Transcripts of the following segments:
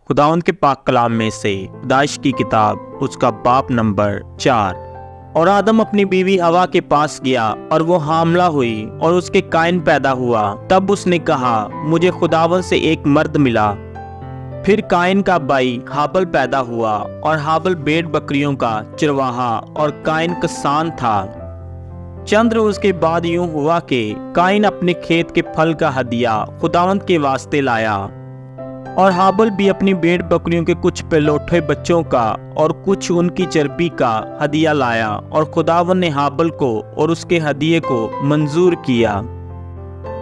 खुदावंद के पाक कलाम में से पैदाइश की किताब उसका बाब नंबर 4। और आदम अपनी बीवी हवा के पास गया और वो हामला हुई और उसके कायन पैदा हुआ। तब उसने कहा, मुझे खुदावंद से एक मर्द मिला। फिर कायन का भाई हाबल पैदा हुआ और हाबल भेड़ बकरियों का चरवाहा और कायन किसान था। चंद रोज के बाद यूं हुआ कि कायन अपने खेत के फल का हदिया खुदावंद के वास्ते लाया, और हाबल भी अपनी भेड़ बकरियों के कुछ पहलौठे बच्चों का और कुछ उनकी चर्बी का हदिया लाया। और खुदावंद ने हाबल को और उसके हदिये को मंजूर किया,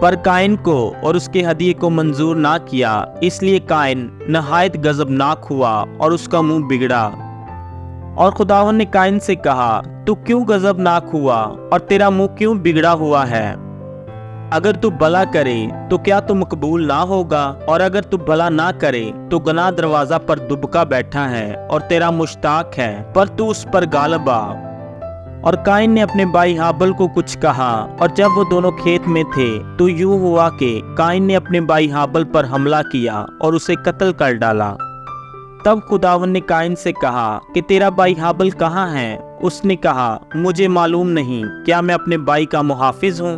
पर कायन को और उसके हदिये को मंजूर ना किया। इसलिए कायन नहायत गजबनाक हुआ और उसका मुंह बिगड़ा। और खुदावंद ने कायन से कहा, तू क्यों गजबनाक हुआ और तेरा मुंह क्यों बिगड़ा हुआ है? अगर तू भला करे तो क्या तू मकबूल ना होगा, और अगर तू भला ना करे तो गुनाह दरवाजा पर दुबका बैठा है और तेरा मुश्ताक है, पर तू उस पर गालिब आ। और कायन ने अपने भाई हाबल को कुछ कहा, और जब वो दोनों खेत में थे तो यूं हुआ कि कायन ने अपने भाई हाबल पर हमला किया और उसे कत्ल कर डाला। तब खुदावंद ने कायन से कहा कि तेरा भाई हाबल कहाँ है? उसने कहा, मुझे मालूम नहीं, क्या मैं अपने भाई का मुहाफिज हूँ?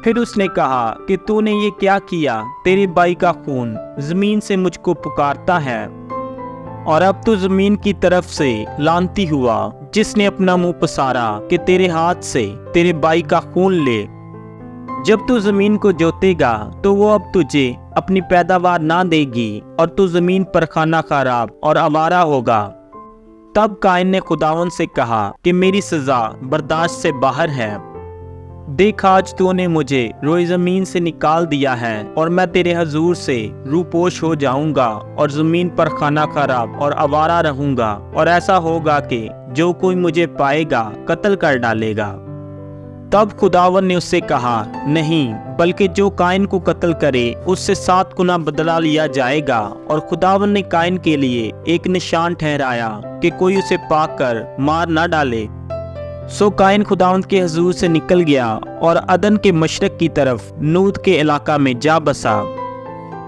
फिर उसने कहा कि तूने ये क्या किया? तेरे भाई का खून जमीन से मुझको पुकारता है, और अब तू जमीन की तरफ से लानती हुआ, जिसने अपना मुंह पसारा कि तेरे हाथ से तेरे भाई का खून ले। जब तू जमीन को जोतेगा तो वो अब तुझे अपनी पैदावार ना देगी, और तू जमीन पर खाना खराब और आवारा होगा। तब कायन ने खुदावंद से कहा कि मेरी सजा बर्दाश्त से बाहर है। देख, आज तूने मुझे रोए जमीन से निकाल दिया है, और मैं तेरे हजूर से रूपोश हो जाऊंगा और जमीन पर खाना खराब और आवारा रहूंगा। और ऐसा होगा कि जो कोई मुझे पाएगा कत्ल कर डालेगा। तब खुदावंद ने उससे कहा, नहीं, बल्कि जो कायन को कत्ल करे उससे 7 गुना बदला लिया जाएगा। और खुदावंद ने कायन के लिए एक निशान ठहराया कि कोई उसे पाकर मार न डाले। सो कायन खुदावंद के हजूर से निकल गया और अदन के मशरक की तरफ नूद के इलाका में जा बसा।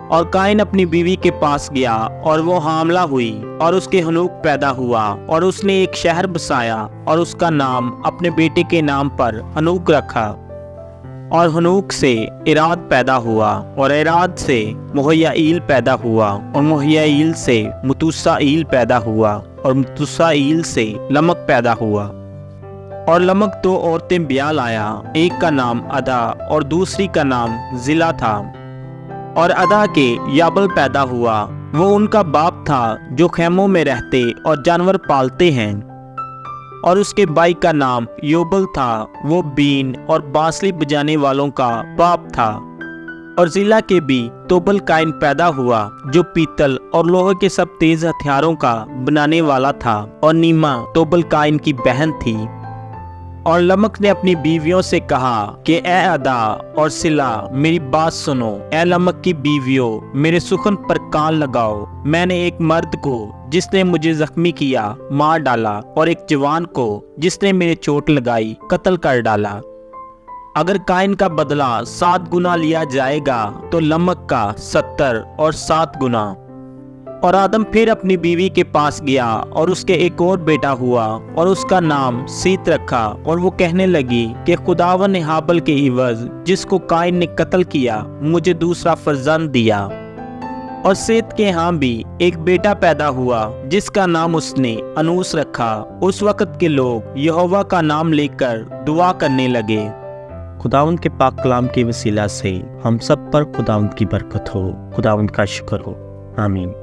और कायन अपनी बीवी के पास गया और वो हामला हुई और उसके हनूक पैदा हुआ, और उसने एक शहर बसाया और उसका नाम अपने बेटे के नाम पर हनूक रखा। और हनूक से इराद पैदा हुआ, और इराद से मुहय्याईल पैदा हुआ, और मुहय्याईल से मतूसाईल पैदा हुआ, और मतूसाईल से लमक पैदा हुआ। और लमक 2 औरतें ब्याह लाया, एक का नाम अदा और दूसरी का नाम जिला था। और अदा के याबल पैदा हुआ, वो उनका बाप था जो खेमों में रहते और जानवर पालते हैं। और उसके भाई का नाम योबल था, वो बीन और बांसुरी बजाने वालों का बाप था। और जिला के भी तोबल कायन पैदा हुआ, जो पीतल और लोहे के सब तेज हथियारों का बनाने वाला था। और नीमा तोबल कायन की बहन थी। और लमक ने अपनी बीवियों से कहा कि ए अदा और सिला, मेरी बात सुनो। ए लमक की बीवियों, मेरे सुखन पर कान लगाओ। मैंने एक मर्द को जिसने मुझे जख्मी किया मार डाला, और एक जवान को जिसने मेरे चोट लगाई कत्ल कर डाला। अगर कायन का बदला 7 गुना लिया जाएगा तो लमक का 70 और 7 गुना। और आदम फिर अपनी बीवी के पास गया, और उसके एक और बेटा हुआ, और उसका नाम सीत रखा। और वो कहने लगी कि खुदावंद ने हाबल के इवज, जिसको कायन ने कत्ल किया, मुझे दूसरा फर्जंद दिया। और सेत के यहाँ भी एक बेटा पैदा हुआ, जिसका नाम उसने अनूस रखा। उस वक्त के लोग यहोवा का नाम लेकर दुआ करने लगे। खुदावंद के पाक कलाम के वसीला से हम सब पर खुदावंद की बरकत हो, खुदावंद का शुक्र हो। आमीन।